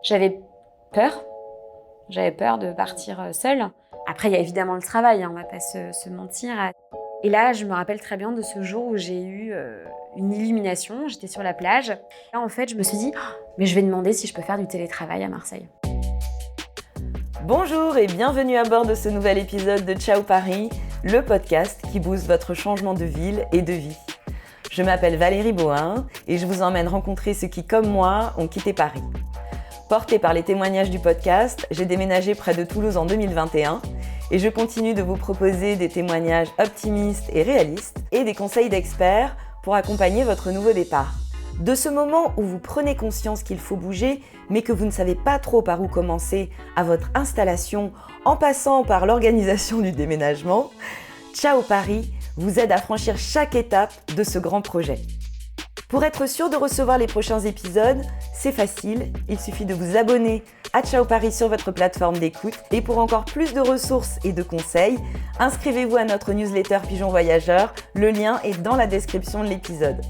J'avais peur. J'avais peur de partir seule. Après, il y a évidemment le travail, on va pas se mentir. Et là, je me rappelle très bien de ce jour où j'ai eu une illumination. J'étais sur la plage. Là, en fait, je me suis dit, mais je vais demander si je peux faire du télétravail à Marseille. Bonjour et bienvenue à bord de ce nouvel épisode de Ciao Paris, le podcast qui booste votre changement de ville et de vie. Je m'appelle Valérie Bohin et je vous emmène rencontrer ceux qui, comme moi, ont quitté Paris. Portée par les témoignages du podcast, j'ai déménagé près de Toulouse en 2021 et je continue de vous proposer des témoignages optimistes et réalistes et des conseils d'experts pour accompagner votre nouveau départ. De ce moment où vous prenez conscience qu'il faut bouger, mais que vous ne savez pas trop par où commencer à votre installation en passant par l'organisation du déménagement, Ciao Paris vous aide à franchir chaque étape de ce grand projet. Pour être sûr de recevoir les prochains épisodes, c'est facile, il suffit de vous abonner à Ciao Paris sur votre plateforme d'écoute et pour encore plus de ressources et de conseils, inscrivez-vous à notre newsletter Pigeon Voyageur, le lien est dans la description de l'épisode.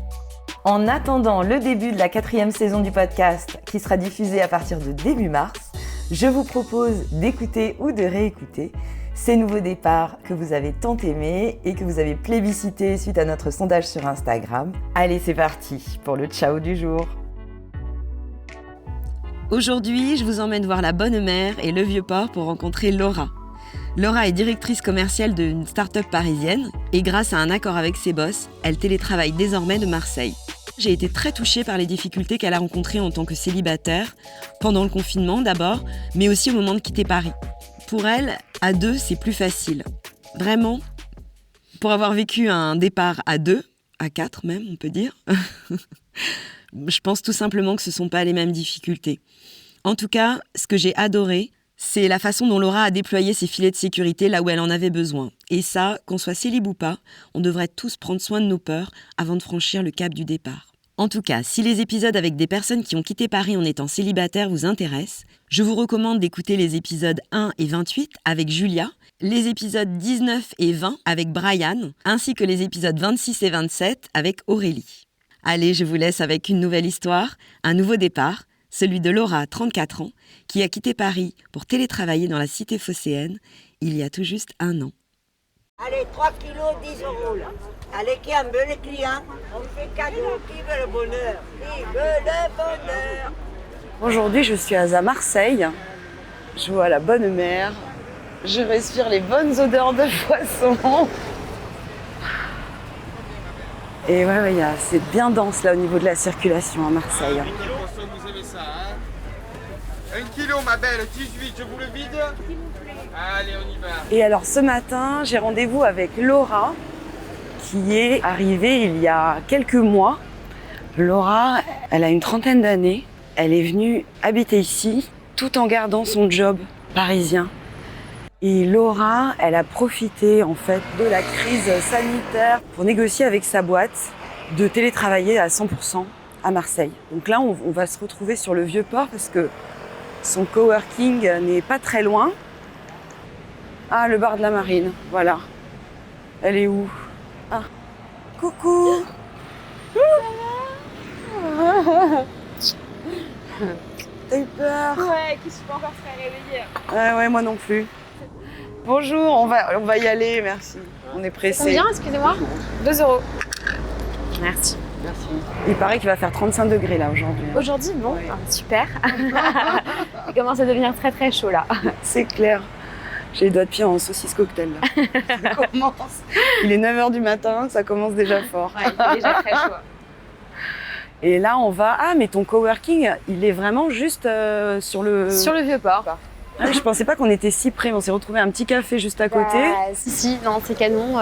En attendant le début de la 4e saison du podcast qui sera diffusée à partir de début mars, je vous propose d'écouter ou de réécouter ces nouveaux départs que vous avez tant aimés et que vous avez plébiscités suite à notre sondage sur Instagram. Allez, c'est parti pour le ciao du jour. Aujourd'hui, je vous emmène voir la Bonne Mère et le Vieux-Port pour rencontrer Laura. Laura est directrice commerciale d'une start-up parisienne et grâce à un accord avec ses boss, elle télétravaille désormais de Marseille. J'ai été très touchée par les difficultés qu'elle a rencontrées en tant que célibataire, pendant le confinement d'abord, mais aussi au moment de quitter Paris. Pour elle, à deux, c'est plus facile. Vraiment, pour avoir vécu un départ à deux, à quatre même, on peut dire, je pense tout simplement que ce ne sont pas les mêmes difficultés. En tout cas, ce que j'ai adoré, c'est la façon dont Laura a déployé ses filets de sécurité là où elle en avait besoin. Et ça, qu'on soit célib ou pas, on devrait tous prendre soin de nos peurs avant de franchir le cap du départ. En tout cas, si les épisodes avec des personnes qui ont quitté Paris en étant célibataires vous intéressent, je vous recommande d'écouter les épisodes 1 et 28 avec Julia, les épisodes 19 et 20 avec Brian, ainsi que les épisodes 26 et 27 avec Aurélie. Allez, je vous laisse avec une nouvelle histoire, un nouveau départ, celui de Laura, 34 ans, qui a quitté Paris pour télétravailler dans la cité phocéenne il y a tout juste un an. Allez, 3 kilos, 10 euros là. Allez, qui en veut les clients? On fait cadeau, qui veut le bonheur? Qui veut le bonheur? Aujourd'hui, je suis à Marseille. Je vois la Bonne Mère. Je respire les bonnes odeurs de poisson. Et ouais, c'est bien dense là au niveau de la circulation à Marseille. 1 kilo poisson, vous aimez ça, hein? 1 kilo, ma belle, 18, je vous le vide? S'il vous plaît. Allez, on y va. Et alors ce matin, j'ai rendez-vous avec Laura, qui est arrivée il y a quelques mois. Laura, elle a une trentaine d'années. Elle est venue habiter ici tout en gardant son job parisien. Et Laura, elle a profité en fait de la crise sanitaire pour négocier avec sa boîte de télétravailler à 100% à Marseille. Donc là, on va se retrouver sur le Vieux-Port parce que son coworking n'est pas très loin. Ah, le bar de la Marine, voilà. Elle est où? Ah, coucou. T'as eu peur? Ouais, que je suis pas encore très réveillée. Ouais, moi non plus. Bonjour, on va y aller, merci. On est pressés. Combien, excusez-moi? 2 euros. Merci. Merci. Il paraît qu'il va faire 35 degrés là aujourd'hui. Aujourd'hui, bon, Ouais. super. Il commence à devenir très très chaud là. C'est clair. J'ai les doigts de pied en saucisse cocktail là. Ça commence. Il est 9h du matin, ça commence déjà fort. Ouais, il fait déjà très chaud. Et là, on va... Ah, mais ton coworking, il est vraiment juste sur le... Sur le Vieux-Port. Ah, je pensais pas qu'on était si près. On s'est retrouvé un petit café juste à côté. Si, non, c'est canon,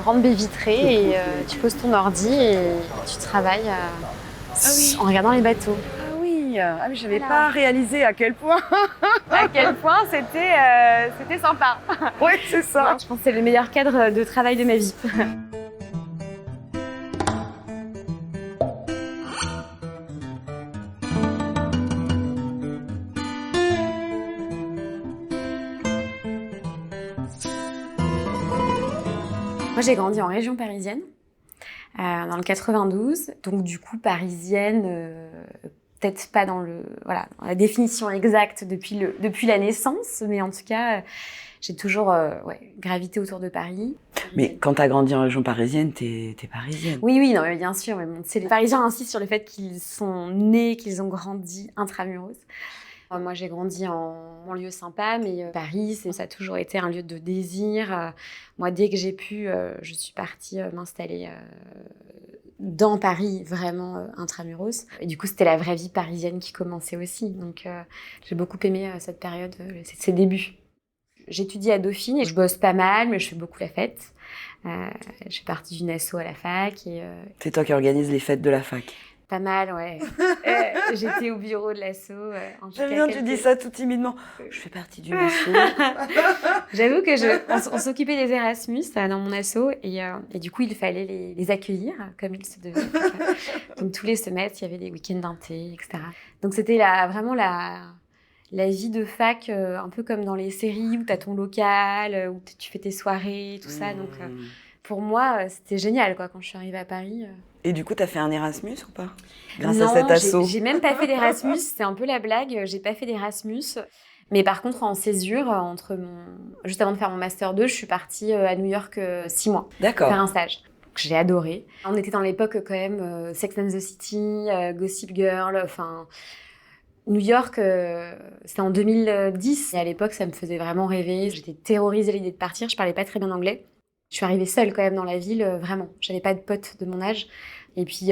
grande baie vitrée et tu poses ton ordi et tu travailles en regardant les bateaux. Ah oui, mais j'avais Voilà. pas réalisé à quel point. À quel point c'était sympa. Ouais, c'est ça. Je pense que c'est le meilleur cadre de travail de ma vie. Moi, j'ai grandi en région parisienne, dans le 92. Donc, du coup, parisienne, peut-être pas dans dans la définition exacte depuis la naissance, mais en tout cas, j'ai toujours gravité autour de Paris. Mais quand t'as grandi en région parisienne, t'es parisienne. Oui, non, mais bien sûr. Mais bon, les Parisiens insistent sur le fait qu'ils sont nés, qu'ils ont grandi intramuros. Moi, j'ai grandi en banlieue sympa, mais Paris, ça a toujours été un lieu de désir. Moi, dès que j'ai pu, je suis partie m'installer dans Paris, vraiment intramuros. Et du coup, c'était la vraie vie parisienne qui commençait aussi. Donc, j'ai beaucoup aimé cette période, ces débuts. J'étudie à Dauphine et je bosse pas mal, mais je fais beaucoup la fête. Je fais partie d'une asso à la fac. C'est toi qui organise les fêtes de la fac. Pas mal, ouais. J'étais au bureau de l'asso. J'aime bien, tu dis ça tout timidement. Je fais partie d'une asso. J'avoue que on s'occupait des Erasmus dans mon asso et du coup, il fallait les accueillir comme il se devait. Donc, tous les semestres, il y avait des week-ends d'inté, etc. Donc, c'était vraiment la vie de fac, un peu comme dans les séries où tu as ton local, où tu fais tes soirées, tout ça. Donc, pour moi, c'était génial quand je suis arrivée à Paris. Et du coup, t'as fait un Erasmus ou pas? Grâce à cet asso. J'ai même pas fait d'Erasmus. C'est un peu la blague. J'ai pas fait d'Erasmus. Mais par contre, en césure, juste avant de faire mon Master 2, je suis partie à New York 6 mois. D'accord. Faire un stage. J'ai adoré. On était dans l'époque quand même Sex and the City, Gossip Girl, enfin... New York, c'était en 2010. Et à l'époque, ça me faisait vraiment rêver. J'étais terrorisée à l'idée de partir. Je parlais pas très bien anglais. Je suis arrivée seule quand même dans la ville, vraiment. J'avais pas de potes de mon âge. Et puis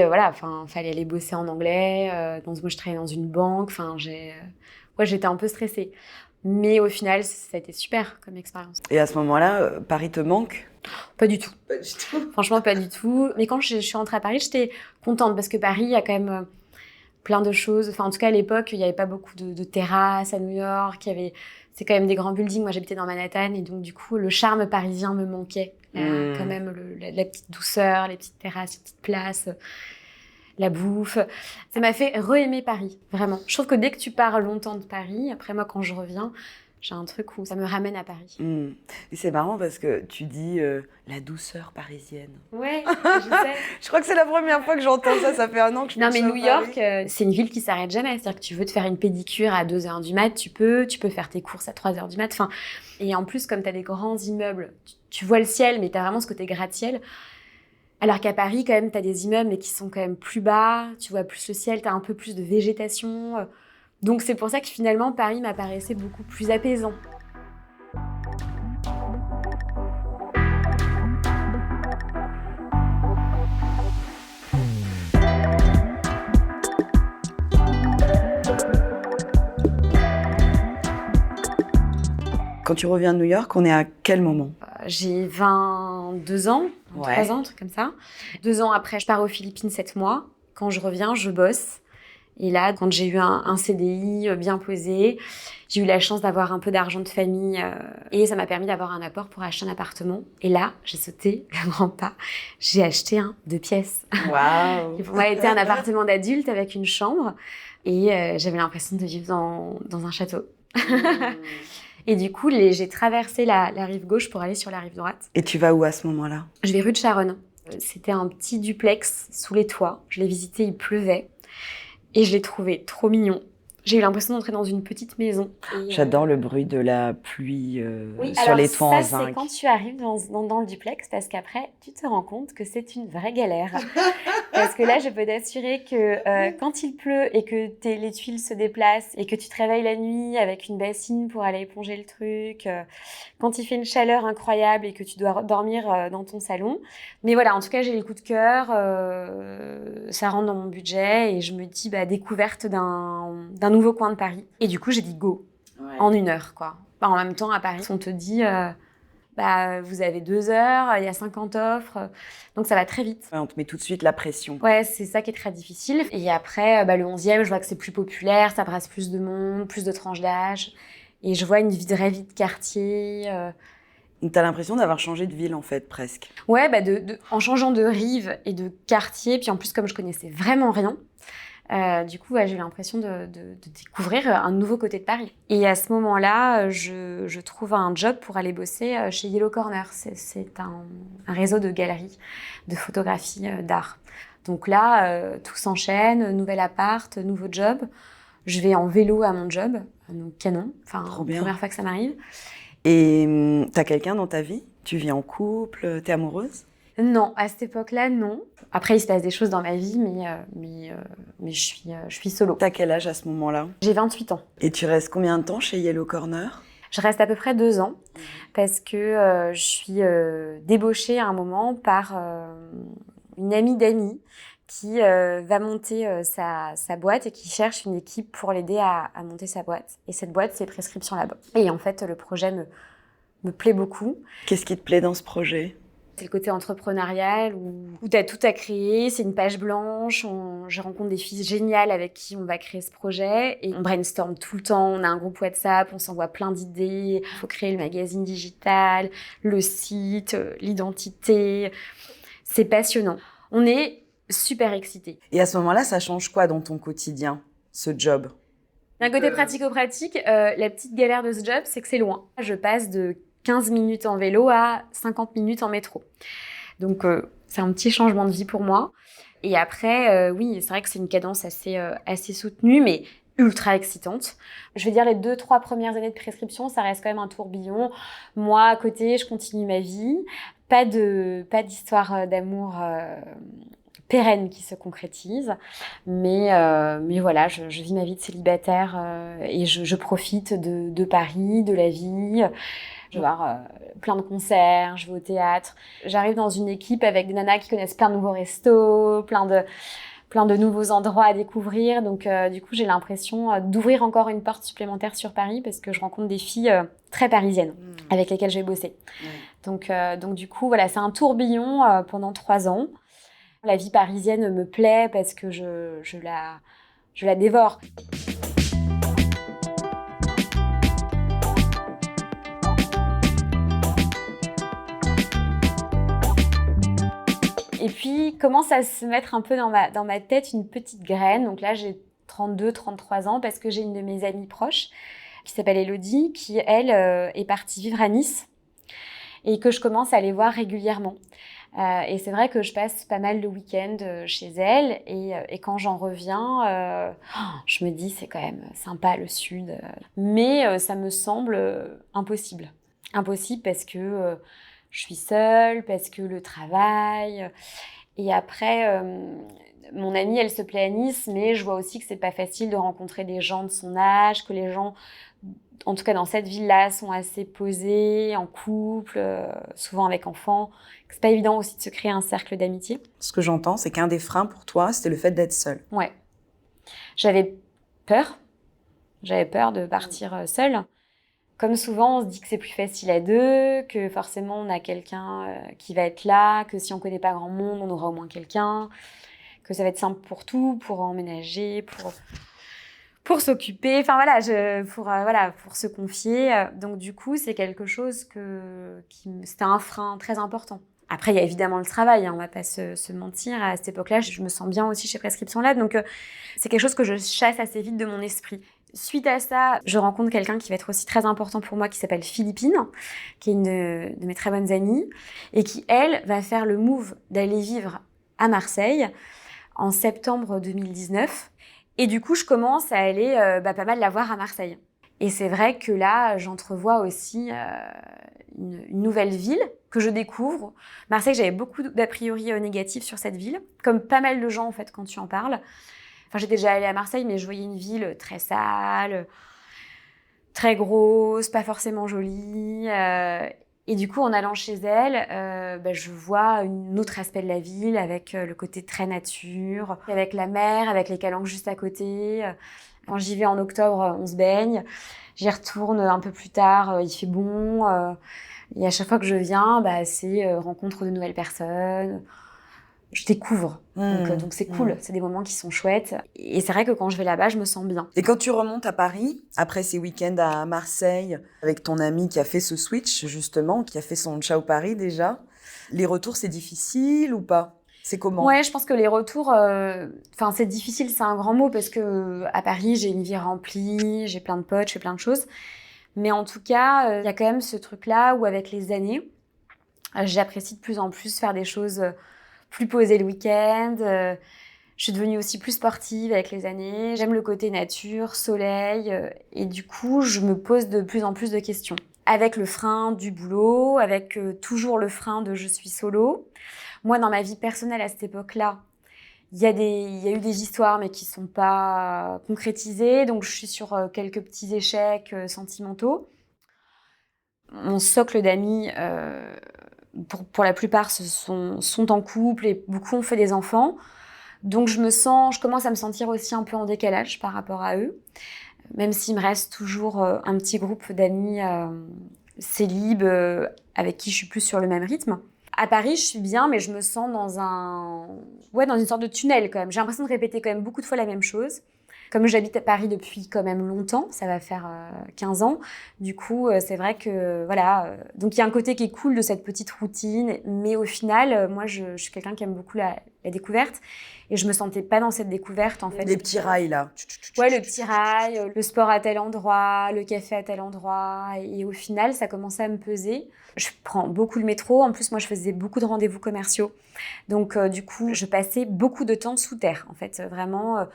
fallait aller bosser en anglais. Moi, je travaillais dans une banque. J'étais un peu stressée. Mais au final, ça a été super comme expérience. Et à ce moment-là, Paris te manque? Pas du tout. Franchement, pas du tout. Mais quand je suis rentrée à Paris, j'étais contente parce que Paris, il y a quand même plein de choses. Enfin, en tout cas, à l'époque, il n'y avait pas beaucoup de terrasses à New York. C'est quand même des grands buildings. Moi, j'habitais dans Manhattan et donc, du coup, le charme parisien me manquait. Quand même, la petite douceur, les petites terrasses, les petites places, la bouffe. Ça m'a fait re-aimer Paris, vraiment. Je trouve que dès que tu pars longtemps de Paris, après moi, quand je reviens, j'ai un truc où ça me ramène à Paris. Et c'est marrant parce que tu dis la douceur parisienne. Ouais, je sais. Je crois que c'est la première fois que j'entends ça. Ça fait un an que je me suis Non, mais New York, c'est une ville qui s'arrête jamais. C'est-à-dire que tu veux te faire une pédicure à 2h du mat, tu peux faire tes courses à 3h du mat. Enfin, et en plus, comme tu as des grands immeubles, tu vois le ciel, mais tu as vraiment ce côté gratte-ciel. Alors qu'à Paris, quand même, tu as des immeubles, mais qui sont quand même plus bas. Tu vois plus le ciel, tu as un peu plus de végétation. Donc c'est pour ça que finalement, Paris m'apparaissait beaucoup plus apaisant. Quand tu reviens de New York, on est à quel moment? J'ai 22 ans, 23 ans, un truc comme ça. 2 ans après, je pars aux Philippines 7 mois. Quand je reviens, je bosse. Et là, quand j'ai eu un CDI bien posé, j'ai eu la chance d'avoir un peu d'argent de famille et ça m'a permis d'avoir un apport pour acheter un appartement. Et là, j'ai sauté le grand pas. J'ai acheté un 2 pièces. Waouh. Qui pour moi était un appartement d'adulte avec une chambre et j'avais l'impression de vivre dans un château. Et du coup, j'ai traversé la rive gauche pour aller sur la rive droite. Et tu vas où à ce moment-là? Je vais rue de Charonne. C'était un petit duplex sous les toits. Je l'ai visité, il pleuvait. Et je l'ai trouvé trop mignon. J'ai eu l'impression d'entrer dans une petite maison. J'adore le bruit de la pluie oui, sur les toits en ça, zinc. C'est quand tu arrives dans le duplex, parce qu'après, tu te rends compte que c'est une vraie galère. Parce que là, je peux t'assurer que quand il pleut et que les tuiles se déplacent et que tu te réveilles la nuit avec une bassine pour aller éponger le truc, quand il fait une chaleur incroyable et que tu dois dormir dans ton salon. Mais voilà, en tout cas, j'ai le coup de cœur. Ça rentre dans mon budget et je me dis découverte d'un nouveau coin de Paris. Et du coup, j'ai dit go, en 1 heure, quoi. En même temps, à Paris, on te dit, vous avez 2 heures, il y a 50 offres, donc ça va très vite. Ouais, on te met tout de suite la pression. Ouais, c'est ça qui est très difficile. Et après, le 11e, je vois que c'est plus populaire, ça brasse plus de monde, plus de tranches d'âge. Et je vois une vraie vie de quartier. Donc, t'as l'impression d'avoir changé de ville, en fait, presque. Ouais, en changeant de rive et de quartier, puis en plus, comme je connaissais vraiment rien, du coup, j'ai eu l'impression de découvrir un nouveau côté de Paris. Et à ce moment-là, je trouve un job pour aller bosser chez Yellow Corner. C'est un réseau de galeries de photographie d'art. Donc là, tout s'enchaîne, nouvel appart, nouveau job. Je vais en vélo à mon job, donc canon. Enfin, Trop bien. première fois que ça m'arrive. Et t'as quelqu'un dans ta vie? Tu vis en couple? T'es amoureuse? Non, à cette époque-là, non. Après, il se passe des choses dans ma vie, mais je suis solo. T'as quel âge à ce moment-là? J'ai 28 ans. Et tu restes combien de temps chez Yellow Corner? Je reste à peu près 2 ans parce que je suis débauchée à un moment par une amie d'amis qui va monter sa boîte et qui cherche une équipe pour l'aider à monter sa boîte. Et cette boîte, c'est Prescription Lab. Et en fait, le projet me plaît beaucoup. Qu'est-ce qui te plaît dans ce projet? C'est le côté entrepreneurial où tu as tout à créer, c'est une page blanche, je rencontre des filles géniales avec qui on va créer ce projet et on brainstorm tout le temps, on a un groupe WhatsApp, on s'envoie plein d'idées, il faut créer le magazine digital, le site, l'identité, c'est passionnant. On est super excités. Et à ce moment-là, ça change quoi dans ton quotidien, ce job? D'un côté pratico-pratique, la petite galère de ce job, c'est que c'est loin. Je passe de 15 minutes en vélo à 50 minutes en métro. Donc, c'est un petit changement de vie pour moi. Et après, oui, c'est vrai que c'est une cadence assez soutenue, mais ultra excitante. Je vais dire les 2-3 premières années de prescription, ça reste quand même un tourbillon. Moi, à côté, je continue ma vie. Pas d'histoire d'amour pérenne qui se concrétise. Mais voilà, je vis ma vie de célibataire et je profite de Paris, de la vie. Je vais voir plein de concerts, je vais au théâtre. J'arrive dans une équipe avec des nanas qui connaissent plein de nouveaux restos, plein de nouveaux endroits à découvrir. Donc, du coup, j'ai l'impression d'ouvrir encore une porte supplémentaire sur Paris parce que je rencontre des filles très parisiennes avec lesquelles je vais bosser. Donc, du coup, voilà, c'est un tourbillon pendant 3 ans. La vie parisienne me plaît parce que je la dévore. Et puis, commence à se mettre un peu dans ma tête une petite graine. Donc là, j'ai 32-33 ans parce que j'ai une de mes amies proches qui s'appelle Elodie, qui, elle, est partie vivre à Nice et que je commence à aller voir régulièrement. Et c'est vrai que je passe pas mal de week-ends chez elle et quand j'en reviens, je me dis c'est quand même sympa le sud. Mais ça me semble impossible. Impossible parce que je suis seule, parce que le travail. Et après, mon amie, elle se plaît à Nice, mais je vois aussi que c'est pas facile de rencontrer des gens de son âge, que les gens, en tout cas dans cette ville-là, sont assez posés, en couple, souvent avec enfants. C'est pas évident aussi de se créer un cercle d'amitié. Ce que j'entends, c'est qu'un des freins pour toi, c'était le fait d'être seule. Ouais. J'avais peur. J'avais peur de partir seule. Comme souvent, on se dit que c'est plus facile à 2, que forcément on a quelqu'un qui va être là, que si on connaît pas grand monde, on aura au moins quelqu'un, que ça va être simple pour tout, pour emménager, pour s'occuper, enfin voilà, pour se confier. Donc du coup, c'est quelque chose c'était un frein très important. Après, il y a évidemment le travail, on va pas se mentir. À cette époque-là, je me sens bien aussi chez Prescription Lab, donc c'est quelque chose que je chasse assez vite de mon esprit. Suite à ça, je rencontre quelqu'un qui va être aussi très important pour moi, qui s'appelle Philippine, qui est une de mes très bonnes amies, et qui, elle, va faire le move d'aller vivre à Marseille en septembre 2019. Et du coup, je commence à aller pas mal la voir à Marseille. Et c'est vrai que là, j'entrevois aussi une nouvelle ville que je découvre. Marseille, j'avais beaucoup d'a priori négatifs sur cette ville, comme pas mal de gens en fait quand tu en parles. Enfin, j'étais déjà allée à Marseille, mais je voyais une ville très sale, très grosse, pas forcément jolie. Et du coup, en allant chez elle, je vois un autre aspect de la ville avec le côté très nature, avec la mer, avec les calanques juste à côté. Quand j'y vais en octobre, on se baigne. J'y retourne un peu plus tard, il fait bon. Et à chaque fois que je viens, c'est rencontre de nouvelles personnes. Je découvre. Donc c'est cool. C'est des moments qui sont chouettes. Et c'est vrai que quand je vais là-bas, je me sens bien. Et quand tu remontes à Paris, après ces week-ends à Marseille, avec ton ami qui a fait ce switch, justement, qui a fait son Ciao Paris déjà, les retours, c'est difficile ou pas? C'est comment? Ouais, je pense que les retours, c'est difficile, c'est un grand mot parce que à Paris, j'ai une vie remplie, j'ai plein de potes, je fais plein de choses. Mais en tout cas, il y a quand même ce truc-là où avec les années, j'apprécie de plus en plus faire des choses plus posée le week-end. Je suis devenue aussi plus sportive avec les années. J'aime le côté nature, soleil. Et du coup, je me pose de plus en plus de questions. Avec le frein du boulot, avec toujours le frein de je suis solo. Moi, dans ma vie personnelle à cette époque-là, il y a eu des histoires, mais qui ne sont pas concrétisées. Donc, je suis sur quelques petits échecs sentimentaux. Mon socle d'amis, pour la plupart, sont en couple et beaucoup ont fait des enfants. Donc, je commence à me sentir aussi un peu en décalage par rapport à eux. Même s'il me reste toujours un petit groupe d'amis célibes avec qui je suis plus sur le même rythme. À Paris, je suis bien, mais je me sens dans une sorte de tunnel quand même. J'ai l'impression de répéter quand même beaucoup de fois la même chose. Comme j'habite à Paris depuis quand même longtemps, ça va faire 15 ans, du coup, c'est vrai que, voilà. Donc, il y a un côté qui est cool de cette petite routine, mais au final, moi, je suis quelqu'un qui aime beaucoup la découverte, et je me sentais pas dans cette découverte, en fait. Les petits rails, là. Ouais, le petit rail, le sport à tel endroit, le café à tel endroit, et au final, ça commençait à me peser. Je prends beaucoup le métro, en plus, moi, je faisais beaucoup de rendez-vous commerciaux, donc du coup, je passais beaucoup de temps sous terre, en fait, vraiment,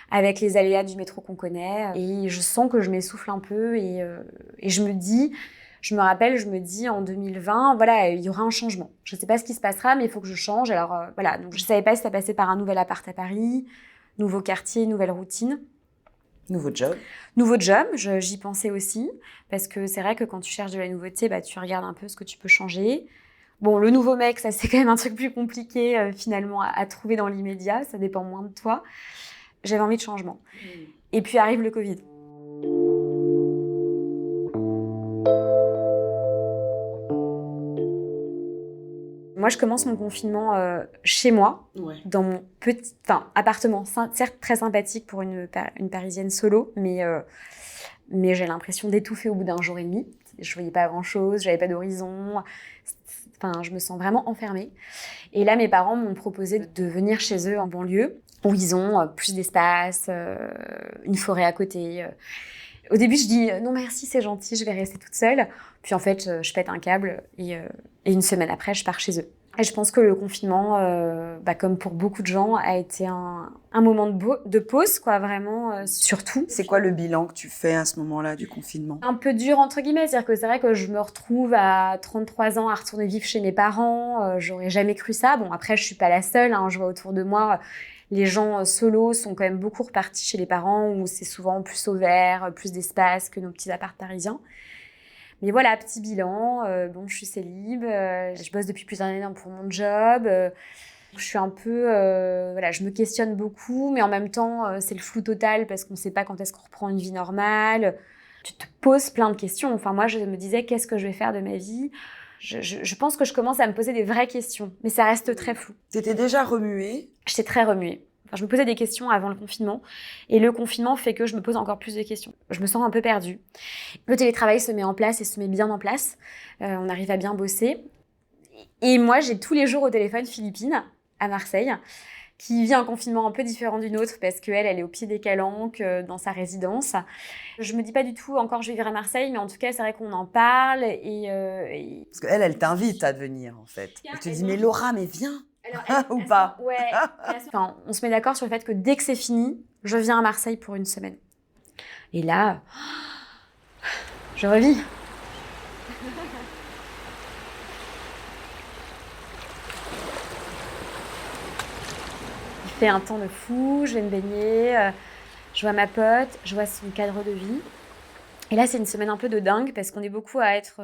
avec les aléas du métro qu'on connaît, et je sens que je m'essouffle un peu, et je me dis en 2020, voilà, il y aura un changement. Je ne sais pas ce qui se passera, mais il faut que je change. Alors voilà, donc je ne savais pas si ça passait par un nouvel appart à Paris, nouveau quartier, nouvelle routine. Nouveau job. Nouveau job, j'y pensais aussi, parce que c'est vrai que quand tu cherches de la nouveauté, tu regardes un peu ce que tu peux changer. Bon, le nouveau mec, ça c'est quand même un truc plus compliqué finalement à trouver dans l'immédiat, ça dépend moins de toi. J'avais envie de changement. Et puis arrive le Covid. Moi, je commence mon confinement chez moi, dans mon petit appartement, certes très sympathique pour une Parisienne solo, mais j'ai l'impression d'étouffer au bout d'un jour et demi. Je voyais pas grand-chose, j'avais pas d'horizon. Je me sens vraiment enfermée. Et là, mes parents m'ont proposé de venir chez eux en banlieue, où ils ont plus d'espace, une forêt à côté. Au début, je dis non merci, c'est gentil, je vais rester toute seule. Puis en fait, je pète un câble et une semaine après, je pars chez eux. Et je pense que le confinement, comme pour beaucoup de gens, a été un moment de pause, quoi, vraiment, surtout. C'est quoi le bilan que tu fais à ce moment-là du confinement ? Un peu dur, entre guillemets. C'est-à-dire que c'est vrai que je me retrouve à 33 ans à retourner vivre chez mes parents. J'aurais jamais cru ça. Bon, après, je suis pas la seule. Je vois autour de moi, les gens solos sont quand même beaucoup repartis chez les parents, où c'est souvent plus au vert, plus d'espace que nos petits apparts parisiens. Mais voilà, petit bilan, je suis célib, je bosse depuis plusieurs années pour mon job, je suis un peu, je me questionne beaucoup, mais en même temps, c'est le flou total parce qu'on ne sait pas quand est-ce qu'on reprend une vie normale. Tu te poses plein de questions. Enfin, moi, je me disais, qu'est-ce que je vais faire de ma vie ? Je pense que je commence à me poser des vraies questions, mais ça reste très flou. T'étais déjà remuée ? J'étais très remuée. Enfin, je me posais des questions avant le confinement, et le confinement fait que je me pose encore plus de questions. Je me sens un peu perdue. Le télétravail se met en place et se met bien en place. On arrive à bien bosser. Et moi, j'ai tous les jours au téléphone Philippine, à Marseille, qui vit un confinement un peu différent d'une autre parce qu'elle est au pied des Calanques, dans sa résidence. Je me dis pas du tout encore je vais vivre à Marseille, mais en tout cas, c'est vrai qu'on en parle. Parce qu'elle t'invite à venir, en fait. Elle te dit, mais Laura, mais viens. Ou pas. Ouais. Enfin, on se met d'accord sur le fait que dès que c'est fini, je viens à Marseille pour une semaine. Et là, je revis. Il fait un temps de fou, je vais me baigner, je vois ma pote, je vois son cadre de vie. Et là, c'est une semaine un peu de dingue parce qu'on est beaucoup à être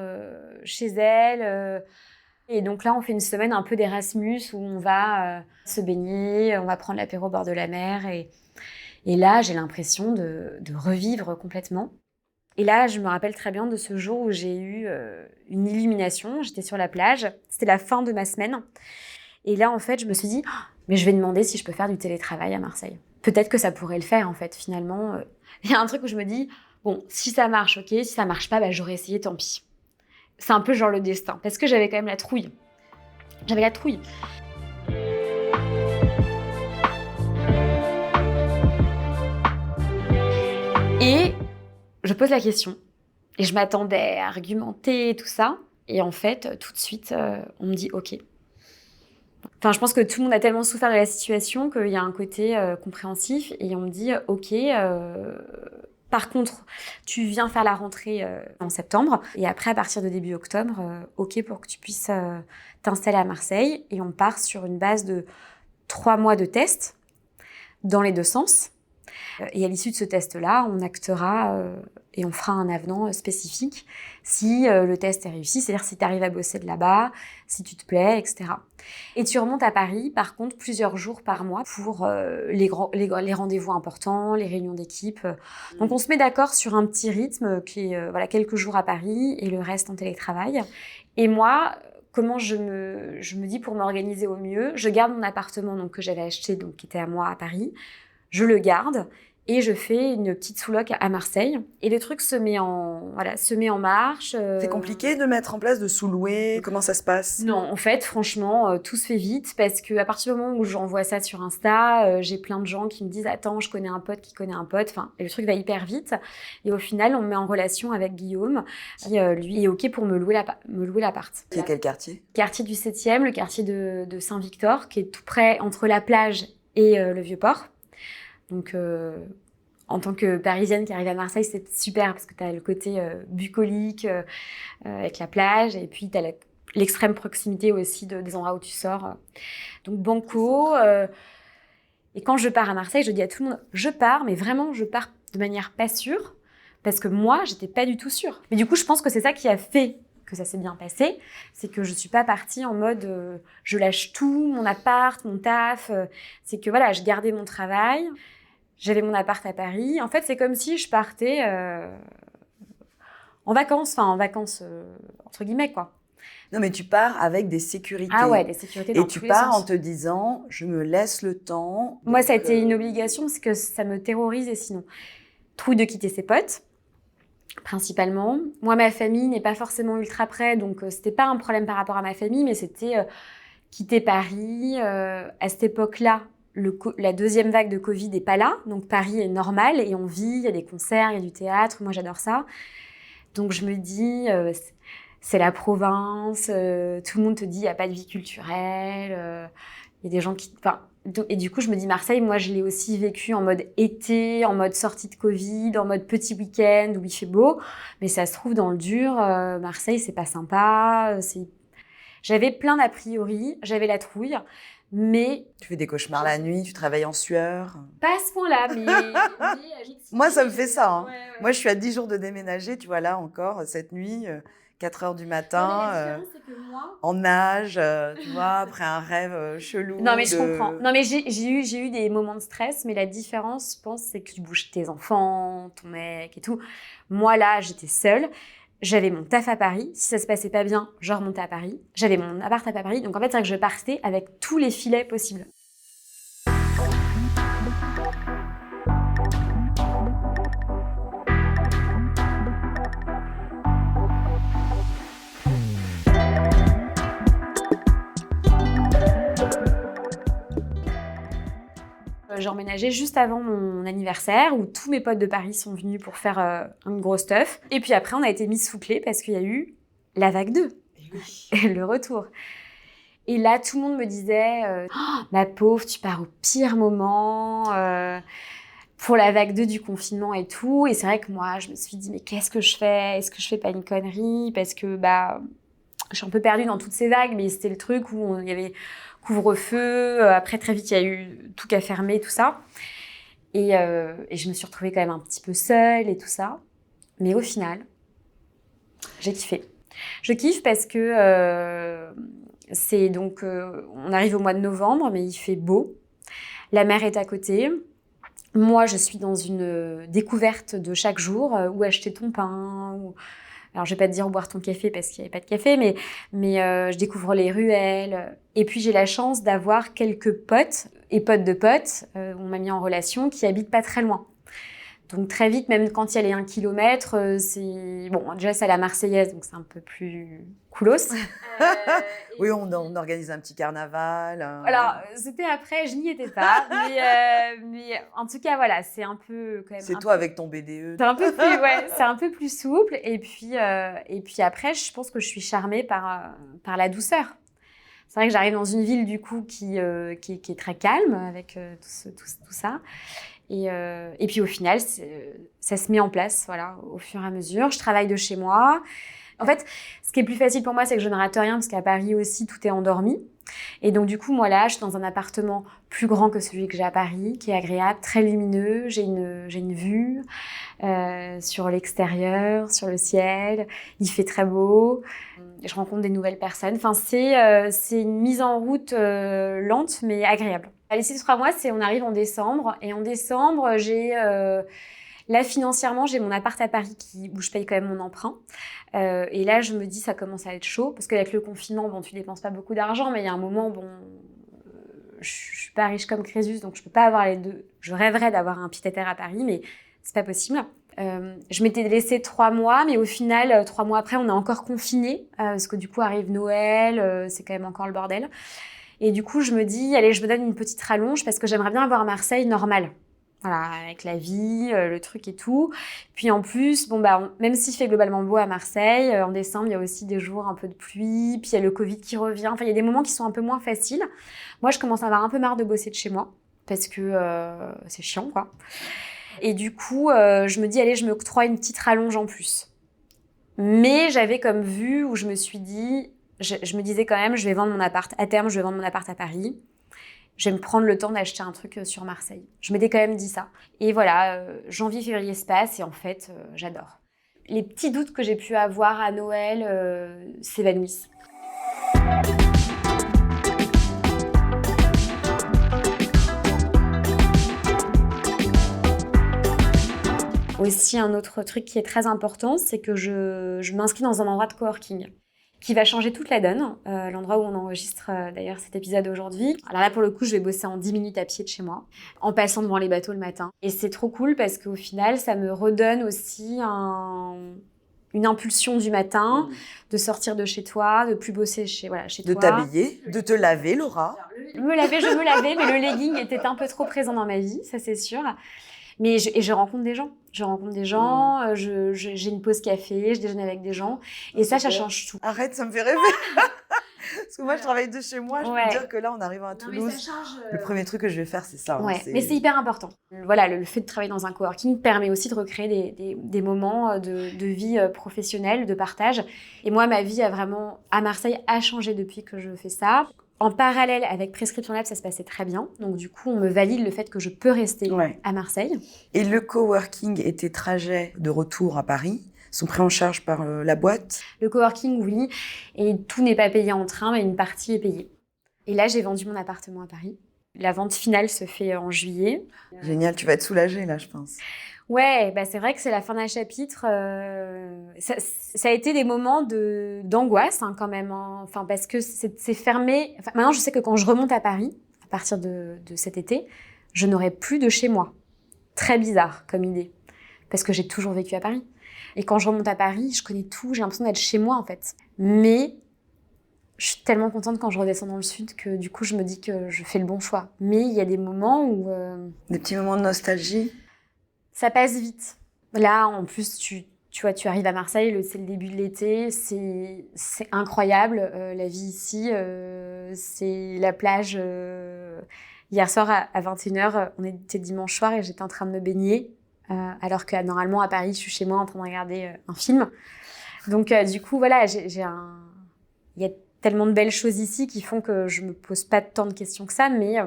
chez elle. Et donc là, on fait une semaine un peu d'Erasmus où on va se baigner, on va prendre l'apéro au bord de la mer. Et là, j'ai l'impression de revivre complètement. Et là, je me rappelle très bien de ce jour où j'ai eu une illumination. J'étais sur la plage, c'était la fin de ma semaine. Et là, en fait, je me suis dit, mais je vais demander si je peux faire du télétravail à Marseille. Peut-être que ça pourrait le faire, en fait, finalement. Il y a un truc où je me dis, bon, si ça marche, ok. Si ça marche pas, j'aurais essayé, tant pis. C'est un peu genre le destin, parce que j'avais quand même la trouille. J'avais la trouille. Et je pose la question. Et je m'attendais à argumenter tout ça. Et en fait, tout de suite, on me dit « Ok, Enfin, je pense que tout le monde a tellement souffert de la situation qu'il y a un côté compréhensif et on me dit « Ok, par contre, tu viens faire la rentrée en septembre et après, à partir de début octobre, ok pour que tu puisses t'installer à Marseille. » Et on part sur une base de 3 mois de tests dans les 2 sens. Et à l'issue de ce test-là, on actera et on fera un avenant spécifique si le test est réussi, c'est-à-dire si tu arrives à bosser de là-bas, si tu te plais, etc. Et tu remontes à Paris, par contre, plusieurs jours par mois pour les rendez-vous importants, les réunions d'équipe. Donc on se met d'accord sur un petit rythme qui est quelques jours à Paris et le reste en télétravail. Et moi, comment je me dis pour m'organiser au mieux, je garde mon appartement donc, que j'avais acheté, donc, qui était à moi à Paris, je le garde et je fais une petite sous-loc à Marseille. Et le truc se met en marche. C'est compliqué de mettre en place, de sous-louer? Comment ça se passe? Non, en fait, franchement, tout se fait vite parce qu'à partir du moment où j'envoie ça sur Insta, j'ai plein de gens qui me disent « Attends, je connais un pote qui connaît un pote. » Enfin, et le truc va hyper vite. Et au final, on me met en relation avec Guillaume qui, lui, est OK pour me louer l'appart. Qui est quel quartier? Quartier du 7e, le quartier de Saint-Victor, qui est tout près entre la plage et le Vieux-Port. Donc, en tant que Parisienne qui arrive à Marseille, c'est super parce que tu as le côté bucolique avec la plage et puis tu as l'extrême proximité aussi des endroits où tu sors. Donc, banco. Et quand je pars à Marseille, je dis à tout le monde, je pars, mais vraiment, je pars de manière pas sûre parce que moi, j'étais pas du tout sûre. Mais du coup, je pense que c'est ça qui a fait que ça s'est bien passé, c'est que je suis pas partie en mode je lâche tout, mon appart, mon taf. C'est que voilà, je gardais mon travail. J'avais mon appart à Paris. En fait, c'est comme si je partais en vacances entre guillemets, quoi. Non, mais tu pars avec des sécurités. Ah ouais, des sécurités dans Et tous tu les pars sens. en te disant, je me laisse le temps. Moi, ça a été une obligation parce que ça me terrorisait sinon. Trouille de quitter ses potes, principalement. Moi, ma famille n'est pas forcément ultra près, donc c'était pas un problème par rapport à ma famille, mais c'était quitter Paris. À cette époque-là, la deuxième vague de Covid n'est pas là, donc Paris est normal et on vit, il y a des concerts, il y a du théâtre, moi j'adore ça. Donc je me dis, c'est la province, tout le monde te dit, il n'y a pas de vie culturelle, il y a des gens qui... Et du coup, je me dis, Marseille, moi je l'ai aussi vécu en mode été, en mode sortie de Covid, en mode petit week-end où il fait beau, mais ça se trouve dans le dur, Marseille c'est pas sympa, J'avais plein d'a priori, j'avais la trouille. Mais tu fais des cauchemars la nuit, tu travailles en sueur. Pas à ce point-là, mais moi, ça me fait ça. Hein. Ouais. Moi, je suis à 10 jours de déménager, tu vois, là encore, cette nuit, 4 heures du matin, en nage, tu vois, après un rêve chelou. Non, mais je comprends. Non, mais j'ai eu des moments de stress, mais la différence, je pense, c'est que tu bouges tes enfants, ton mec et tout. Moi, là, j'étais seule. J'avais mon taf à Paris. Si ça se passait pas bien, je remontais à Paris. J'avais mon appart à Paris. Donc en fait, c'est vrai que je partais avec tous les filets possibles. J'ai emménagé juste avant mon anniversaire où tous mes potes de Paris sont venus pour faire une grosse teuf. Et puis après, on a été mis sous clé parce qu'il y a eu la vague 2, le retour. Et là, tout le monde me disait oh, ma pauvre, tu pars au pire moment pour la vague 2 du confinement et tout. Et c'est vrai que moi, je me suis dit mais qu'est-ce que je fais? Est-ce que je fais pas une connerie? Parce que je suis un peu perdue dans toutes ces vagues, mais c'était le truc où il y avait couvre-feu. Après, très vite, il y a eu tout qu'à fermer, tout ça. Et je me suis retrouvée quand même un petit peu seule et tout ça. Mais au final, j'ai kiffé. Je kiffe parce que c'est donc... on arrive au mois de novembre, mais il fait beau. La mer est à côté. Moi, je suis dans une découverte de chaque jour. Où acheter ton pain, alors, je vais pas te dire où boire ton café parce qu'il n'y avait pas de café, mais je découvre les ruelles. Et puis, j'ai la chance d'avoir quelques potes et potes de potes, on m'a mis en relation, qui habitent pas très loin. Donc, très vite, même quand il y a les 1 kilomètre, c'est... Bon, déjà, c'est à la Marseillaise, donc c'est un peu plus coolos. Oui, on organise un petit carnaval. Alors, c'était après, je n'y étais pas. Mais en tout cas, voilà, c'est un peu quand même... C'est toi avec ton BDE. C'est un peu plus, ouais, c'est un peu plus souple. Et puis après, je pense que je suis charmée par la douceur. C'est vrai que j'arrive dans une ville du coup qui est très calme avec tout ça. Et puis au final, ça se met en place, voilà, au fur et à mesure. Je travaille de chez moi. En fait, ce qui est plus facile pour moi, c'est que je ne rate rien parce qu'à Paris aussi, tout est endormi. Et donc du coup, moi là, je suis dans un appartement plus grand que celui que j'ai à Paris, qui est agréable, très lumineux. J'ai une vue sur l'extérieur, sur le ciel. Il fait très beau. Je rencontre des nouvelles personnes. Enfin, c'est une mise en route lente mais agréable. Les 6-3 mois, on arrive en décembre. Et en décembre, là, financièrement, j'ai mon appart à Paris où je paye quand même mon emprunt. Et là, je me dis, ça commence à être chaud. Parce qu'avec le confinement, bon, tu dépenses pas beaucoup d'argent. Mais il y a un moment, je suis pas riche comme Crésus, donc je peux pas avoir les deux. Je rêverais d'avoir un pied-à-terre à Paris, mais c'est pas possible. Je m'étais laissé 3 mois, mais au final, 3 mois après, on est encore confinés. Parce que du coup, arrive Noël, c'est quand même encore le bordel. Et du coup, je me dis, allez, je me donne une petite rallonge parce que j'aimerais bien avoir Marseille normale. Voilà, avec la vie, le truc et tout. Puis en plus, même s'il fait globalement beau à Marseille, en décembre, il y a aussi des jours un peu de pluie, puis il y a le Covid qui revient. Enfin, il y a des moments qui sont un peu moins faciles. Moi, je commence à avoir un peu marre de bosser de chez moi parce que c'est chiant, quoi. Et du coup, je me dis, allez, je me octroie une petite rallonge en plus. Mais j'avais comme vue où je me suis dit, je me disais quand même, je vais vendre mon appart. À terme, je vais vendre mon appart à Paris. Je vais me prendre le temps d'acheter un truc sur Marseille. Je m'étais quand même dit ça. Et voilà, janvier, février se passe et en fait, j'adore. Les petits doutes que j'ai pu avoir à Noël s'évanouissent. Aussi, un autre truc qui est très important, c'est que je m'inscris dans un endroit de coworking qui va changer toute la donne, l'endroit où on enregistre d'ailleurs cet épisode aujourd'hui. Alors là, pour le coup, je vais bosser en 10 minutes à pied de chez moi, en passant devant les bateaux le matin. Et c'est trop cool parce qu'au final, ça me redonne aussi une impulsion du matin, de sortir de chez toi, de plus bosser chez toi. De t'habiller, de te laver, Laura. Je me lavais, mais le legging était un peu trop présent dans ma vie, ça c'est sûr. Mais je rencontre des gens. J'ai une pause café, je déjeune avec des gens. Et ça change tout. Arrête, ça me fait rêver. Parce que moi, je travaille de chez moi. Je peux dire que là, en arrivant à Toulouse, le premier truc que je vais faire, c'est ça. Ouais, mais c'est hyper important. Voilà, le fait de travailler dans un coworking permet aussi de recréer des moments de vie professionnelle, de partage. Et moi, ma vie à Marseille a changé depuis que je fais ça. En parallèle avec Prescription Lab, ça se passait très bien. Donc du coup, on me valide le fait que je peux rester à Marseille. Et le coworking et tes trajets de retour à Paris sont pris en charge par la boîte? Le coworking, oui. Et tout n'est pas payé en train, mais une partie est payée. Et là, j'ai vendu mon appartement à Paris. La vente finale se fait en juillet. Génial, tu vas être soulagée là, je pense. Ouais, c'est vrai que c'est la fin d'un chapitre. Ça a été des moments d'angoisse quand même. Enfin, parce que c'est fermé. Enfin, maintenant, je sais que quand je remonte à Paris, à partir de cet été, je n'aurai plus de chez moi. Très bizarre comme idée. Parce que j'ai toujours vécu à Paris. Et quand je remonte à Paris, je connais tout. J'ai l'impression d'être chez moi, en fait. Mais je suis tellement contente quand je redescends dans le sud que du coup, je me dis que je fais le bon choix. Mais il y a des moments où... Des petits moments de nostalgie. Ça passe vite. Là, en plus, tu vois, tu arrives à Marseille, c'est le début de l'été, c'est incroyable la vie ici. C'est la plage. Hier soir à 21h, on était dimanche soir et j'étais en train de me baigner, alors que normalement à Paris, je suis chez moi en train de regarder un film. Donc du coup, voilà, il y a tellement de belles choses ici qui font que je me pose pas tant de questions que ça, mais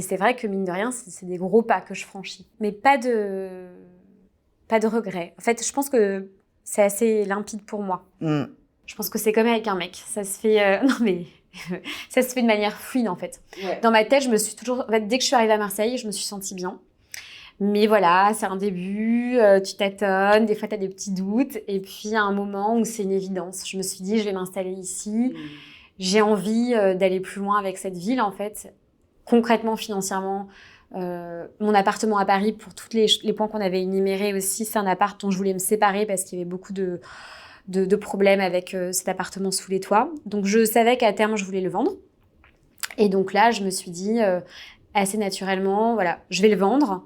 c'est vrai que, mine de rien, c'est des gros pas que je franchis. Mais pas de regrets. En fait, je pense que c'est assez limpide pour moi. Je pense que c'est comme avec un mec. Ça se fait... ça se fait de manière fluide, en fait. Ouais. Dans ma tête, je me suis toujours... En fait, dès que je suis arrivée à Marseille, je me suis sentie bien. Mais voilà, c'est un début, tu tâtonnes, des fois, tu as des petits doutes. Et puis, il y a un moment où c'est une évidence. Je me suis dit, je vais m'installer ici. J'ai envie d'aller plus loin avec cette ville, en fait. Concrètement, financièrement, mon appartement à Paris, pour tous les points qu'on avait énumérés aussi, c'est un appart dont je voulais me séparer parce qu'il y avait beaucoup de problèmes avec cet appartement sous les toits. Donc, je savais qu'à terme, je voulais le vendre. Et donc là, je me suis dit, assez naturellement, voilà, je vais le vendre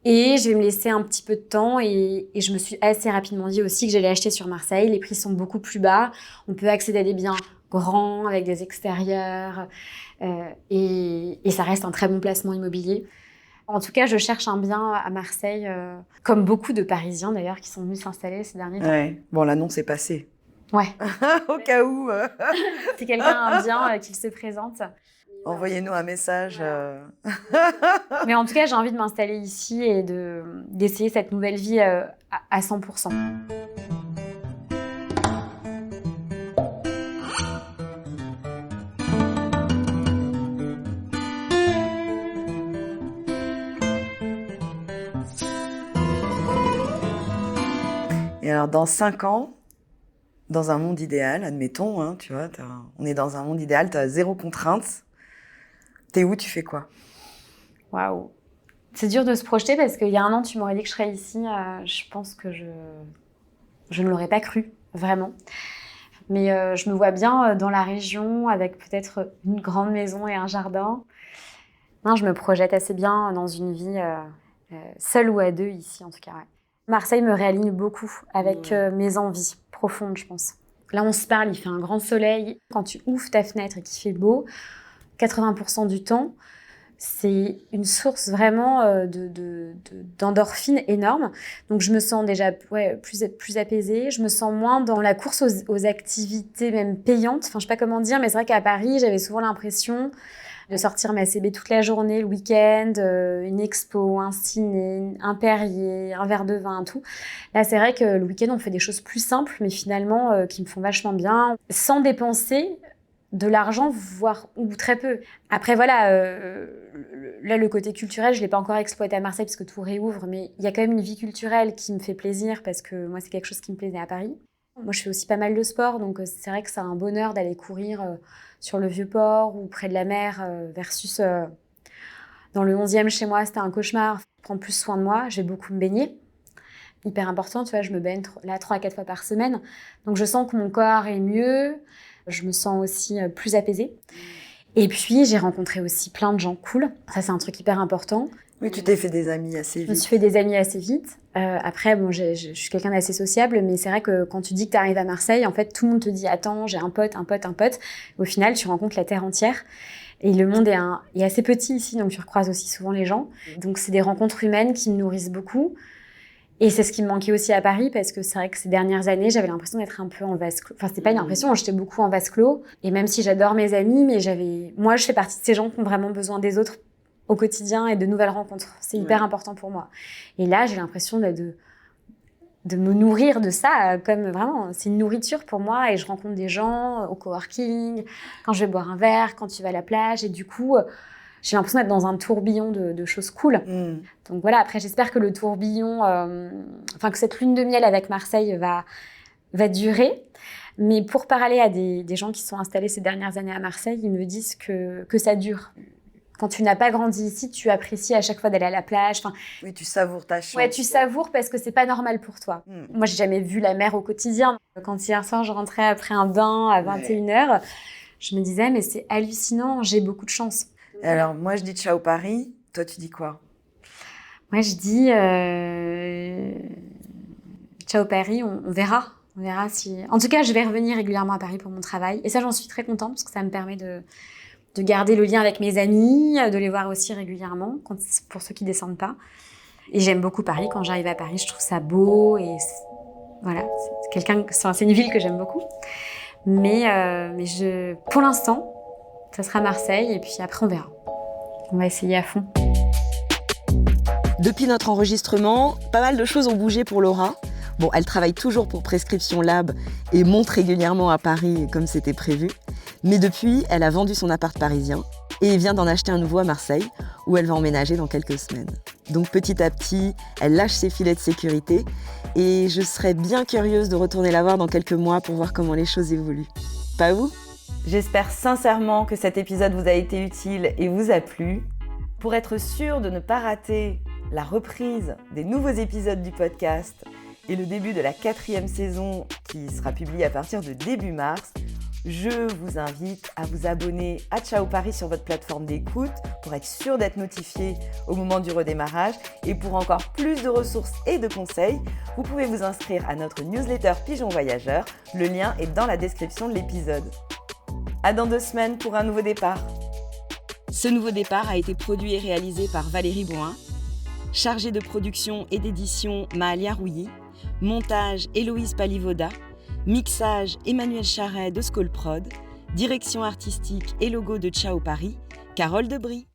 et je vais me laisser un petit peu de temps. Et je me suis assez rapidement dit aussi que j'allais acheter sur Marseille. Les prix sont beaucoup plus bas. On peut accéder à des biens grand, avec des extérieurs, et ça reste un très bon placement immobilier. En tout cas, je cherche un bien à Marseille, comme beaucoup de Parisiens d'ailleurs qui sont venus s'installer ces derniers temps. Ouais. Bon, l'annonce est passée. Ouais. Au cas où, Si quelqu'un a un bien, qu'il se présente. envoyez-nous un message. Mais en tout cas, j'ai envie de m'installer ici et d'essayer cette nouvelle vie à 100%. Et alors, dans 5 ans, dans un monde idéal, admettons, hein, tu vois, on est dans un monde idéal, tu as 0 contrainte. T'es où, tu fais quoi? Waouh. C'est dur de se projeter parce qu'il y a un an, tu m'aurais dit que je serais ici. Je pense que je ne l'aurais pas cru, vraiment. Mais je me vois bien dans la région avec peut-être une grande maison et un jardin. Non, je me projette assez bien dans une vie seule ou à deux ici, en tout cas. Ouais. Marseille me réaligne beaucoup avec mes envies profondes, je pense. Là, on se parle, il fait un grand soleil. Quand tu ouvres ta fenêtre et qu'il fait beau, 80% du temps, c'est une source vraiment d'endorphine énorme. Donc, je me sens déjà plus apaisée. Je me sens moins dans la course aux activités même payantes. Enfin, je sais pas comment dire, mais c'est vrai qu'à Paris, j'avais souvent l'impression de sortir ma CB toute la journée, le week-end, une expo, un ciné, un Perrier, un verre de vin, tout. Là, c'est vrai que le week-end, on fait des choses plus simples, mais finalement, qui me font vachement bien, sans dépenser de l'argent, voire ou très peu. Après, voilà, là, le côté culturel, je l'ai pas encore exploité à Marseille parce que tout réouvre, mais il y a quand même une vie culturelle qui me fait plaisir parce que moi, c'est quelque chose qui me plaisait à Paris. Moi, je fais aussi pas mal de sport, donc c'est vrai que c'est un bonheur d'aller courir sur le Vieux-Port ou près de la mer versus dans le 11e chez moi, c'était un cauchemar. Prendre plus soin de moi, je vais beaucoup me baigner. Hyper important, tu vois, je me baigne là 3 à 4 fois par semaine. Donc je sens que mon corps est mieux, je me sens aussi plus apaisée. Et puis j'ai rencontré aussi plein de gens cool. Ça, c'est un truc hyper important. Oui, tu t'es fait des amis assez vite. Je me suis fait des amis assez vite. Après, bon, je suis quelqu'un d'assez sociable, mais c'est vrai que quand tu dis que tu arrives à Marseille, en fait, tout le monde te dit « Attends, j'ai un pote, un pote, un pote ». Au final, tu rencontres la terre entière. Et le monde est assez petit ici, donc tu recroises aussi souvent les gens. Donc, c'est des rencontres humaines qui me nourrissent beaucoup. Et c'est ce qui me manquait aussi à Paris, parce que c'est vrai que ces dernières années, j'avais l'impression d'être un peu en vase clos. Enfin, c'était pas une impression, j'étais beaucoup en vase clos. Et même si j'adore mes amis, mais moi, je fais partie de ces gens qui ont vraiment besoin des autres au quotidien et de nouvelles rencontres. C'est hyper important pour moi. Et là, j'ai l'impression de me nourrir de ça, comme vraiment, c'est une nourriture pour moi. Et je rencontre des gens au coworking, quand je vais boire un verre, quand tu vas à la plage. Et du coup, j'ai l'impression d'être dans un tourbillon de choses cool. Donc voilà, après, j'espère que le tourbillon, que cette lune de miel avec Marseille va durer. Mais pour parler à des gens qui sont installés ces dernières années à Marseille, ils me disent que ça dure. Quand tu n'as pas grandi ici, tu apprécies à chaque fois d'aller à la plage. Oui, tu savoures ta chance. Ouais, tu savoures parce que c'est pas normal pour toi. Moi, j'ai jamais vu la mer au quotidien. Quand hier soir, je rentrais après un bain à 21h, je me disais, mais c'est hallucinant, j'ai beaucoup de chance. Et alors, moi, je dis ciao Paris. Toi, tu dis quoi? Moi, je dis ciao Paris, on verra. On verra si... En tout cas, je vais revenir régulièrement à Paris pour mon travail. Et ça, j'en suis très contente parce que ça me permet de garder le lien avec mes amis, de les voir aussi régulièrement, pour ceux qui descendent pas. Et j'aime beaucoup Paris. Quand j'arrive à Paris, je trouve ça beau et voilà, c'est une ville que j'aime beaucoup. Mais pour l'instant, ça sera Marseille et puis après on verra. On va essayer à fond. Depuis notre enregistrement, pas mal de choses ont bougé pour Laura. Bon, elle travaille toujours pour Prescription Lab et monte régulièrement à Paris comme c'était prévu. Mais depuis, elle a vendu son appart parisien et vient d'en acheter un nouveau à Marseille, où elle va emménager dans quelques semaines. Donc petit à petit, elle lâche ses filets de sécurité et je serais bien curieuse de retourner la voir dans quelques mois pour voir comment les choses évoluent. Pas vous ? J'espère sincèrement que cet épisode vous a été utile et vous a plu. Pour être sûr de ne pas rater la reprise des nouveaux épisodes du podcast et le début de la 4e saison qui sera publiée à partir de début mars, je vous invite à vous abonner à Ciao Paris sur votre plateforme d'écoute pour être sûr d'être notifié au moment du redémarrage. Et pour encore plus de ressources et de conseils, vous pouvez vous inscrire à notre newsletter Pigeon Voyageur. Le lien est dans la description de l'épisode. À dans 2 semaines pour un nouveau départ. Ce nouveau départ a été produit et réalisé par Valérie Bohin. Chargée de production et d'édition, Mahalia Rouilly. Montage, Héloïse Palivoda. Mixage, Emmanuel Charret de Skol Prod. Direction artistique et logo de Ciao Paris, Carole Debris.